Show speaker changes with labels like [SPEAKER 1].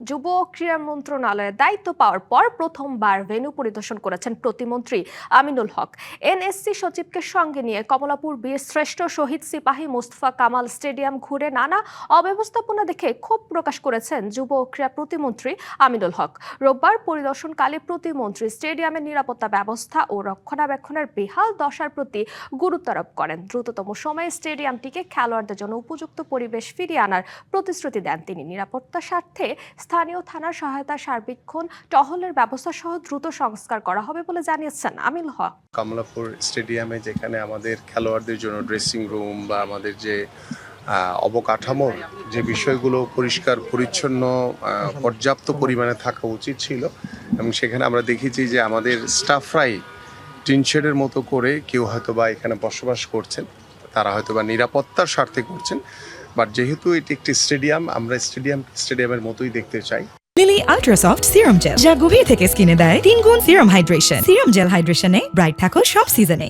[SPEAKER 1] যুব ও ক্রীড়া মন্ত্রণালয়ের দায়িত্ব পাওয়ার পর প্রথমবার ভেন্যু পরিদর্শন করেছেন প্রতিমন্ত্রী আমিনুল হক। এনএসসি সচিবকে সঙ্গে নিয়ে কমলাপুর বীর শ্রেষ্ঠ শহীদ সিপাহী মোস্তফা কামাল স্টেডিয়াম ঘুরে নানা অব্যবস্থাপনা দেখে ক্ষোভ প্রকাশ করেছেন যুব ও ক্রীড়া প্রতিমন্ত্রী আমিনুল হক। রোববার পরিদর্শনকালে প্রতিমন্ত্রী স্টেডিয়ামের নিরাপত্তা ব্যবস্থা ও রক্ষণাবেক্ষণের বেহাল দশার প্রতি গুরুত্ব আরোপ করেন। দ্রুততম সময়ে স্টেডিয়ামটিকে খেলোয়াড়দের জন্য উপযুক্ত পরিবেশ ফিরিয়ে আনার প্রতিশ্রুতি দেন তিনি। নিরাপত্তার স্বার্থে স্থানীয় থানার সহায়তা, সার্বিক্ষণ টহলের ব্যবস্থা সহ দ্রুত সংস্কার করা হবে বলে জানিয়েছেন আমিনুল হক।
[SPEAKER 2] কমলাপুর স্টেডিয়ামে যেখানে আমাদের খেলোয়াড়দের জন্য ড্রেসিং রুম বা আমাদের যে অবকাঠামোর যে বিষয়গুলো পরিষ্কার পরিচ্ছন্ন পর্যাপ্ত পরিমাণে থাকা উচিত ছিল, এবং সেখানে আমরা দেখেছি যে আমাদের স্টাফরাই টিনশেডের মতো করে কেউ হয়তো বা এখানে বসবাস করছেন, তারা হয়তো বা নিরাপত্তার স্বার্থে করছেন। বাট যেহেতু এটি একটি স্টেডিয়াম, আমরা স্টেডিয়ামের মতোই দেখতে চাই।
[SPEAKER 3] লিলি আল্ট্রাসফট সিরাম জেল, যা গভীর থেকে স্কিনে দেয় 3 গুণ সিরাম হাইড্রেশন। সিরাম জেল হাইড্রেশনে ব্রাইট থাকো সব সিজনে।